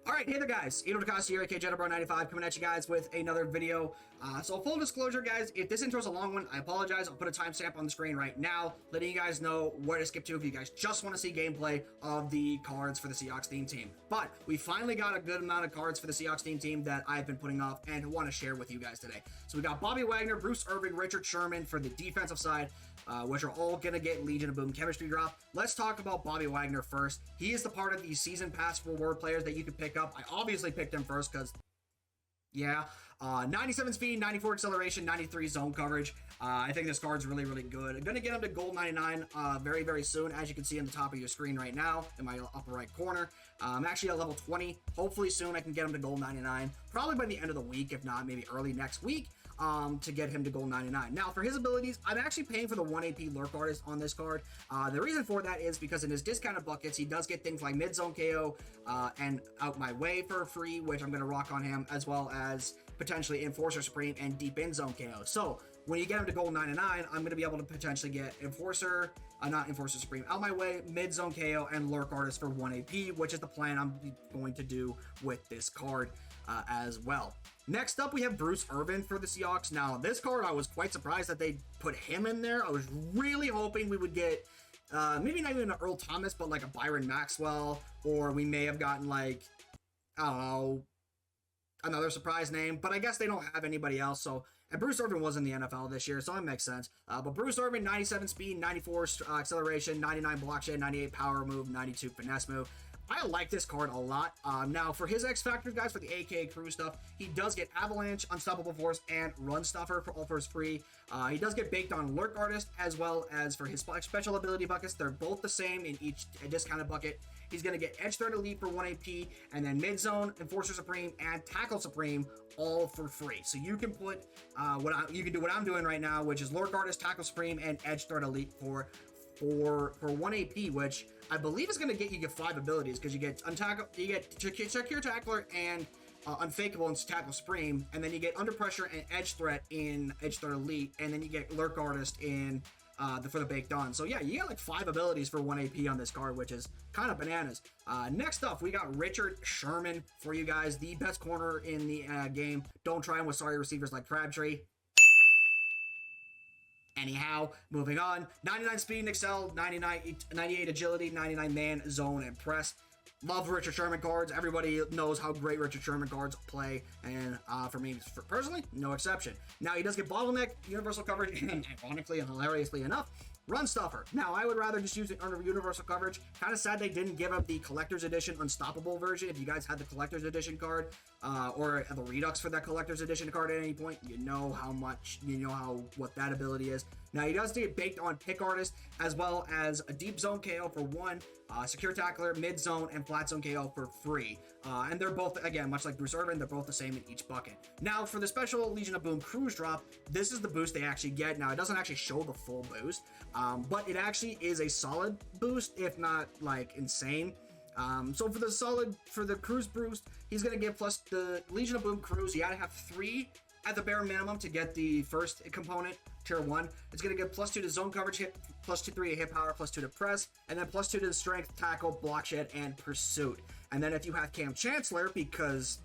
All right, hey there, guys. Ito DeCosta here, aka Jettabro95, coming at you guys with another video. So full disclosure, guys, if this intro is a long one, I apologize. I'll put a timestamp on the screen right now, letting you guys know where to skip to if you guys just want to see gameplay of the cards for the Seahawks theme team. But we finally got a good amount of cards for the Seahawks theme team that I've been putting off and want to share with you guys today. So we got Bobby Wagner, Bruce Irvin, Richard Sherman for the defensive side, which are all going to get Legion of Boom chemistry drop. Let's talk about Bobby Wagner first. He is the part of the season pass reward players that you can pick up. I obviously picked him first because, yeah, 97 speed, 94 acceleration, 93 zone coverage. I think this card's really, really good. I'm going to get him to gold 99 very, very soon, as you can see on the top of your screen right now in my upper right corner. I'm actually at level 20. Hopefully soon I can get him to gold 99, probably by the end of the week, if not maybe early next week. To get him to gold 99. Now, for his abilities, I'm actually paying for the 1 AP Lurk Artist on this card. The reason for that is because in his discounted buckets, he does get things like mid-zone KO and Out My Way for free, which I'm going to rock on him, as well as potentially Enforcer Supreme and Deep In Zone KO. So, when you get him to gold 99, I'm going to be able to potentially get not Enforcer Supreme, Out My Way, mid-zone KO, and Lurk Artist for 1 AP, which is the plan I'm going to do with this card as well. Next up, we have Bruce Irvin for the Seahawks. Now, this card, I was quite surprised that they put him in there. I was really hoping we would get, maybe not even an Earl Thomas, but like a Byron Maxwell, or we may have gotten like, I don't know, another surprise name, but I guess they don't have anybody else. So, and Bruce Irvin was in the NFL this year, so it makes sense. But Bruce Irvin, 97 speed, 94 acceleration, 99 block shed, 98 power move, 92 finesse move. I like this card a lot. Now, for his X Factor, guys, for the AKA crew stuff, he does get Avalanche, Unstoppable Force, and Run Stuffer for all for his free. He does get Baked on Lurk Artist, as well as for his special ability buckets. They're both the same in each discounted bucket. He's going to get Edge Threat Elite for 1 AP, and then Mid-Zone, Enforcer Supreme, and Tackle Supreme, all for free. So you can put, you can do what I'm doing right now, which is Lurk Artist, Tackle Supreme, and Edge Threat Elite for 1 AP, which I believe is going to get you 5 abilities, because you get Secure Tackler and Unfakeable and Tackle Supreme, and then you get Under Pressure and Edge Threat in Edge Threat Elite, and then you get Lurk Artist in for the Baked On. So yeah, you get like 5 abilities for 1 AP on this card, which is kind of bananas. Next up, we got Richard Sherman for you guys, the best corner in the game. Don't try him with sorry receivers like Crabtree. Anyhow, moving on. 99 speed and excel, 98 agility, 99 man, zone, and press. Love Richard Sherman cards. Everybody knows how great Richard Sherman cards play, and for me, personally, no exception. Now, he does get bottleneck, universal coverage, and ironically and hilariously enough, Run Stuffer. Now, I would rather just use it under universal coverage. Kind of sad they didn't give up the collector's edition unstoppable version. If you guys had the collector's edition card, or the Redux for that collector's edition card at any point, you know what that ability is. Now, he does get Baked on Pick Artist, as well as a Deep Zone KO for 1, Secure Tackler, Mid Zone, and Flat Zone KO for free. And they're both, again, much like Bruce Irvin, they're both the same in each bucket. Now, for the special Legion of Boom Cruise drop, this is the boost they actually get. Now, it doesn't actually show the full boost, but it actually is a solid boost, if not, like, insane. So for the cruise boost, he's going to get plus the Legion of Boom Cruise. You got to have 3 at the bare minimum to get the first component, tier 1. It's going to get plus 2 to zone coverage hit, plus 3 to hit power, plus 2 to press, and then plus 2 to the strength, tackle, block shed, and pursuit. And then if you have Cam Chancellor, because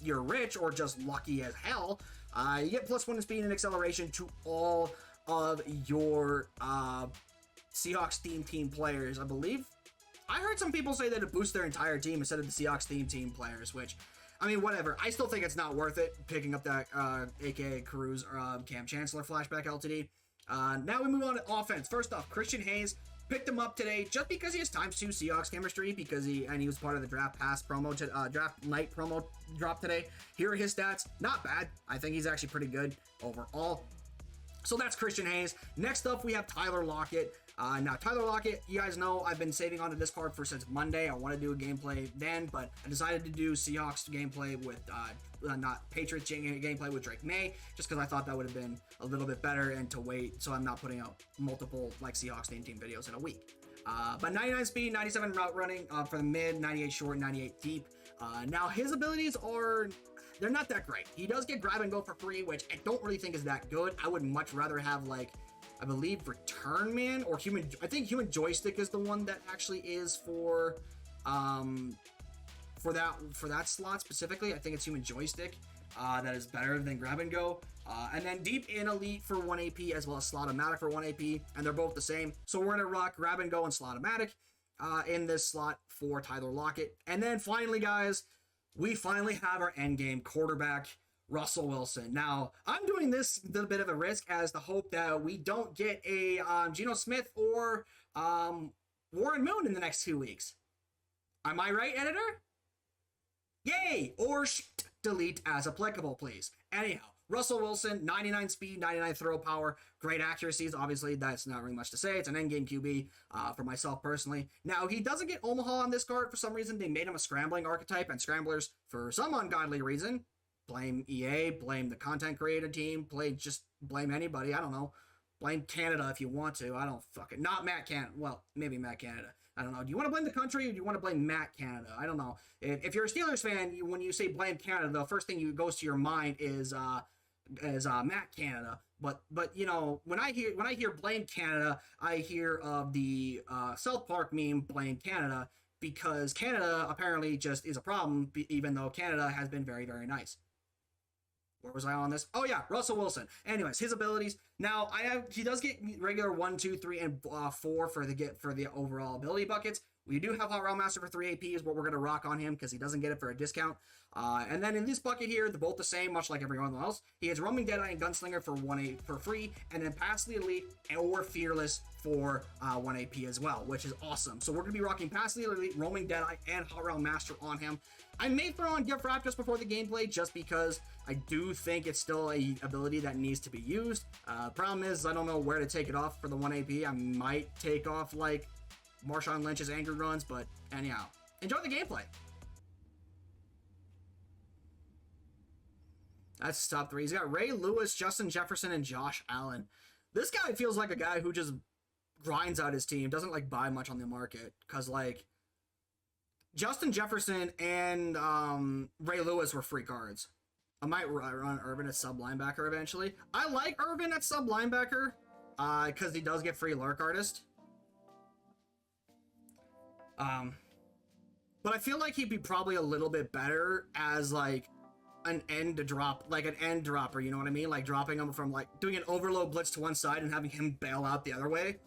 you're rich or just lucky as hell, you get plus 1 in speed and acceleration to all of your Seahawks team players, I believe. I heard some people say that it boosts their entire team instead of the Seahawks team players, which, I mean, whatever. I still think it's not worth it picking up that AKA Cruz or Cam Chancellor flashback LTD. Now we move on to offense. First off, Christian Hayes. Picked him up today just because he has ×2 Seahawks chemistry, because he was part of the draft pass promo draft night promo drop today. Here are his stats. Not bad. I think he's actually pretty good overall. So that's Christian Hayes. Next up, we have Tyler Lockett. Now, Tyler Lockett, you guys know I've been saving onto this card since Monday. I want to do a gameplay then, but I decided to do Seahawks gameplay with, not Patriots gameplay with Drake May, just because I thought that would have been a little bit better, and to wait, so I'm not putting out multiple, like, Seahawks team videos in a week. But 99 speed, 97 route running for the mid, 98 short, 98 deep. Now, his abilities they're not that great. He does get grab and go for free, which I don't really think is that good. I would much rather have, like, I believe Return Man or I think Human Joystick is the one that actually is for for that slot specifically, I think it's human joystick. That is better than grab and go. And then deep in elite for 1 AP as well as slot-o-matic for 1 AP, and they're both the same. So we're gonna rock grab and go and slot-o-matic in this slot for Tyler Lockett. And then finally, guys, we finally have our endgame quarterback, Russell Wilson. Now, I'm doing this a little bit of a risk as the hope that we don't get a Geno Smith or Warren Moon in the next 2 weeks. Am I right, editor? Yay! Or delete as applicable, please. Anyhow, Russell Wilson, 99 speed, 99 throw power, great accuracies. Obviously, that's not really much to say. It's an endgame QB for myself personally. Now, he doesn't get Omaha on this card for some reason. They made him a scrambling archetype, and scramblers, for some ungodly reason, blame EA, blame the content creator team, just blame anybody. I don't know. Blame Canada if you want to. I don't fucking... Not Matt Canada. Well, maybe Matt Canada. I don't know. Do you want to blame the country or do you want to blame Matt Canada? I don't know. If you're a Steelers fan, when you say blame Canada, the first thing goes to your mind is Matt Canada. But you know, when I hear blame Canada, I hear of the South Park meme blame Canada, because Canada apparently just is a problem, even though Canada has been very, very nice. Where was I on this? Oh yeah, Russell Wilson. Anyways, his abilities. Now he does get regular 1, 2, 3, and 4 for the overall ability buckets. We do have Hot Route Master for 3 AP is what we're gonna rock on him because he doesn't get it for a discount. And then in this bucket here, they're both the same, much like everyone else. He has Roaming Deadeye and Gunslinger for 1 AP for free, and then Pass the Elite or Fearless for 1 AP as well, which is awesome. So we're gonna be rocking Pass the Elite, Roaming Deadeye, and Hot Route Master on him. I may throw on Gift Wrap just before the gameplay, just because I do think it's still a ability that needs to be used. Problem is, I don't know where to take it off for the 1 AP. I might take off like Marshawn Lynch's Angry Runs, but anyhow, enjoy the gameplay. That's top 3. He's got Ray Lewis, Justin Jefferson, and Josh Allen. This guy feels like a guy who just grinds out his team, doesn't like buy much on the market, because like Justin Jefferson and Ray Lewis were free cards. I might run Irvin at sub linebacker eventually. I like Irvin at sub linebacker because he does get free lurk artist. But I feel like he'd be probably a little bit better as like an end dropper, you know what I mean? Like dropping him from like doing an overload blitz to one side and having him bail out the other way.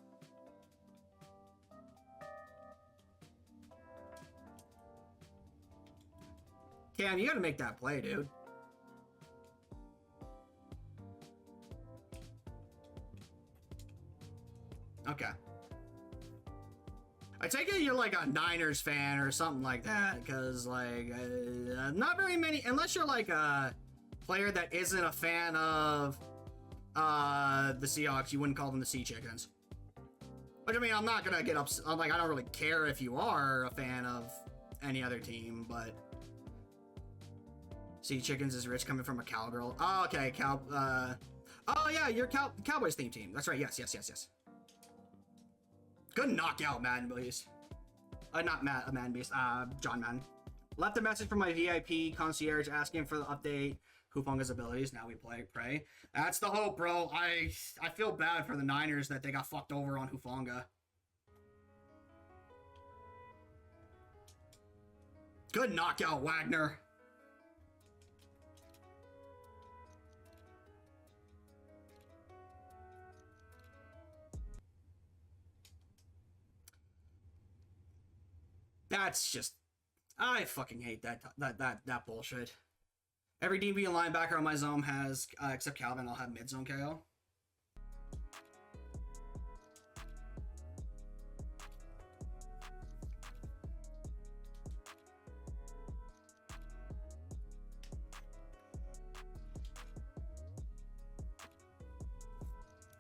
Cam, you gotta make that play, dude. Okay. I take it you're like a Niners fan or something like that, because like not very many, unless you're like a player that isn't a fan of the Seahawks, you wouldn't call them the Sea Chickens. Which I mean, I'm not gonna get upset. I'm like, I don't really care if you are a fan of any other team, but Sea Chickens is rich coming from a cowgirl. Oh, okay, oh yeah, you're Cowboys theme team. That's right. Yes. Good knockout, Madden Beast. Not Madden Beast. John Madden. Left a message from my VIP concierge asking for the update Hufunga's abilities. Now we pray. That's the hope, bro. I feel bad for the Niners that they got fucked over on Hufanga. Good knockout, Wagner. That's just, I fucking hate that bullshit. Every DB and linebacker on my zone has, except Calvin, I'll have mid-zone KO.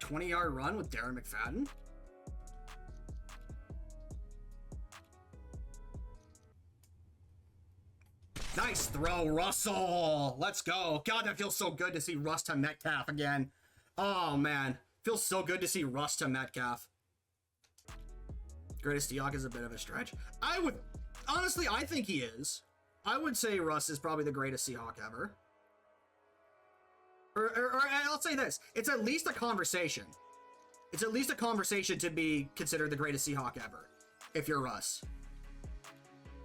$20-yard run with Darren McFadden. Nice throw, Russell. Let's go. God, that feels so good to see Russ to Metcalf again. Oh, man. Feels so good to see Russ to Metcalf. Greatest Seahawk is a bit of a stretch. Honestly, I think he is. I would say Russ is probably the greatest Seahawk ever. Or I'll say this. It's at least a conversation. It's at least a conversation to be considered the greatest Seahawk ever. If you're Russ.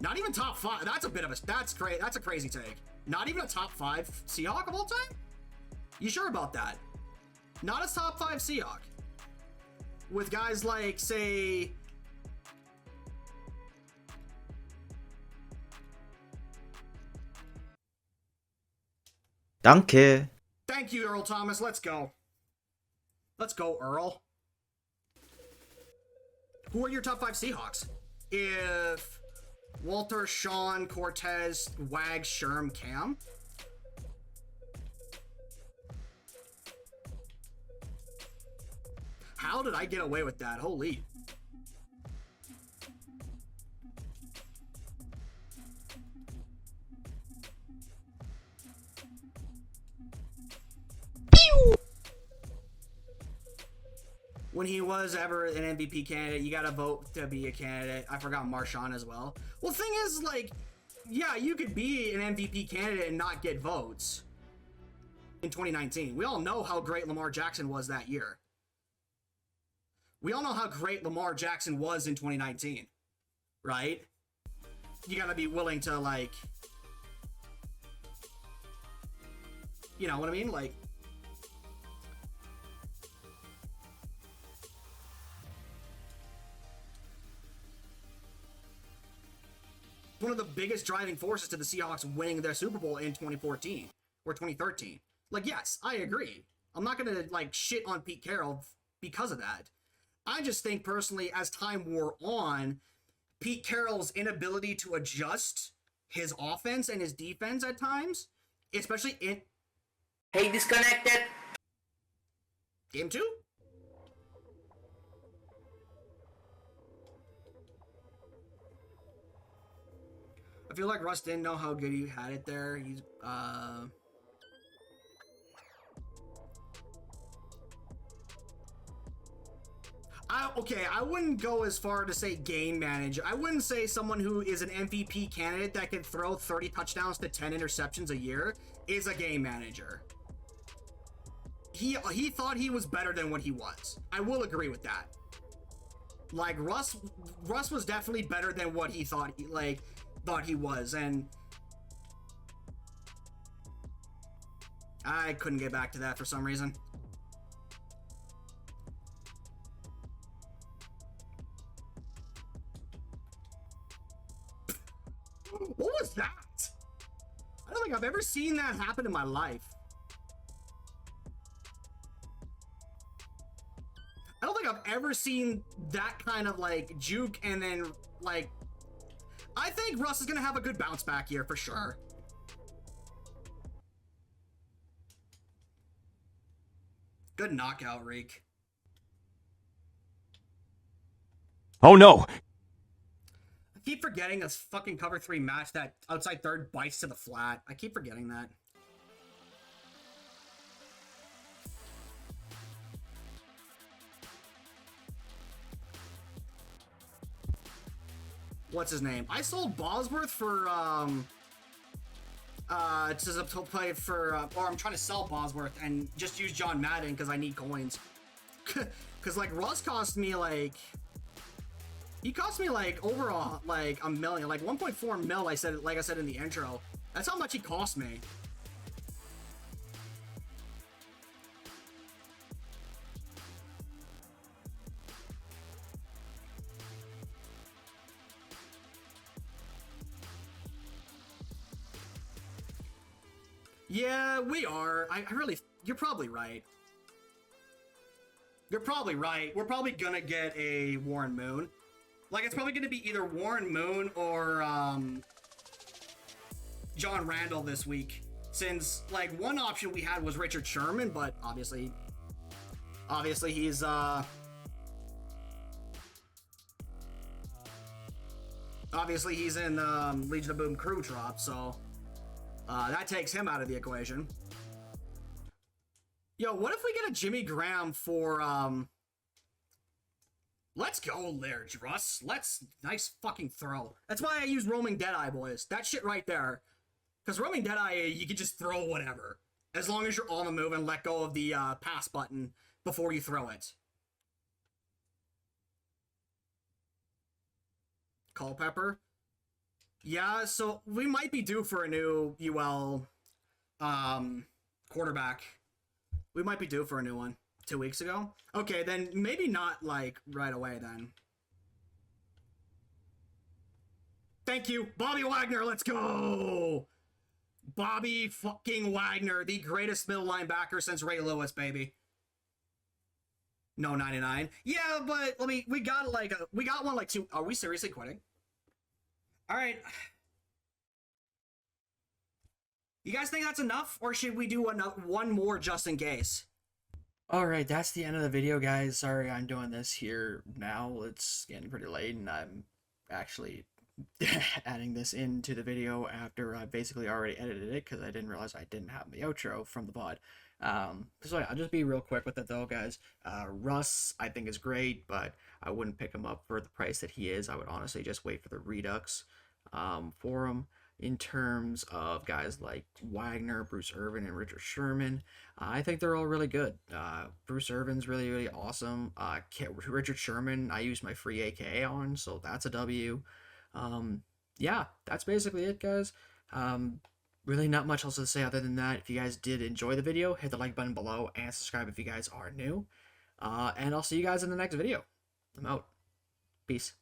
Not even top 5. That's a bit of a... That's a crazy take. Not even a top 5 Seahawk of all time? You sure about that? Not a top 5 Seahawk. With guys like, say... Danke. Thank you, Earl Thomas. Let's go. Let's go, Earl. Who are your top 5 Seahawks? If Walter, Sean, Cortez, Wags, Sherm, Cam? How did I get away with that? Holy. When he was ever an MVP candidate, you gotta vote to be a candidate. I forgot Marshawn as well. Well, the thing is, like, yeah, you could be an MVP candidate and not get votes in 2019. We all know how great Lamar Jackson was that year. We all know how great Lamar Jackson was in 2019, right? You gotta be willing to, like, you know what I mean? Like, one of the biggest driving forces to the Seahawks winning their Super Bowl in 2014 or 2013. Like, yes, I agree. I'm not going to, like, shit on Pete Carroll because of that. I just think, personally, as time wore on, Pete Carroll's inability to adjust his offense and his defense at times, especially in... Hey, disconnected! Game 2? I feel like Russ didn't know how good he had it there. He's, I wouldn't go as far to say game manager. I wouldn't say someone who is an MVP candidate that can throw 30 touchdowns to 10 interceptions a year is a game manager. He thought he was better than what he was. I will agree with that. Like, Russ was definitely better than what he thought he was, and I couldn't get back to that for some reason. What was that? I don't think I've ever seen that happen in my life. I don't think I've ever seen that kind of, like, juke and then, like... I think Russ is going to have a good bounce back here for sure. Good knockout, Reek. Oh no! I keep forgetting a fucking cover 3 match that outside third bites to the flat. I keep forgetting that. What's his name? I sold Bosworth for, to play for, or I'm trying to sell Bosworth and just use John Madden because I need coins. Because, like, Russ cost me, like, he cost me, like, overall, like, $1 million, like, 1.4 mil, I said in the intro. That's how much he cost me. Yeah, we are. I really... You're probably right. You're probably right. We're probably gonna get a Warren Moon. Like, it's probably gonna be either Warren Moon or, John Randall this week. Since, like, one option we had was Richard Sherman, but obviously he's, obviously he's in, Legion of Boom crew drop, so... that takes him out of the equation. Yo, what if we get a Jimmy Graham for, let's go there, Russ. Nice fucking throw. That's why I use Roaming Deadeye, boys. That shit right there. Because Roaming Deadeye, you can just throw whatever. As long as you're on the move and let go of the, pass button before you throw it. Culpepper. Yeah, so we might be due for a new UL quarterback. We might be due for a new one 2 weeks ago. Okay, then maybe not like right away then. Thank you, Bobby Wagner. Let's go. Bobby fucking Wagner, the greatest middle linebacker since Ray Lewis, baby. No 99. Yeah, but we got one like two. Are we seriously quitting? All right. You guys think that's enough, or should we do one more just in case? Alright, that's the end of the video, guys. Sorry I'm doing this here now. It's getting pretty late, and I'm actually adding this into the video after I basically already edited it, because I didn't realize I didn't have the outro from the pod. So yeah, I'll just be real quick with it though, guys. Russ, I think, is great, but I wouldn't pick him up for the price that he is. I would honestly just wait for the Redux for him. In terms of guys like Wagner, Bruce Irvin, and Richard Sherman, I think they're all really good. Bruce Irvin's really, really awesome. Richard Sherman, I use my free AKA on, so that's a W. Yeah, that's basically it, guys. Really not much else to say other than that. If you guys did enjoy the video, hit the like button below and subscribe if you guys are new. And I'll see you guys in the next video. I'm out. Peace.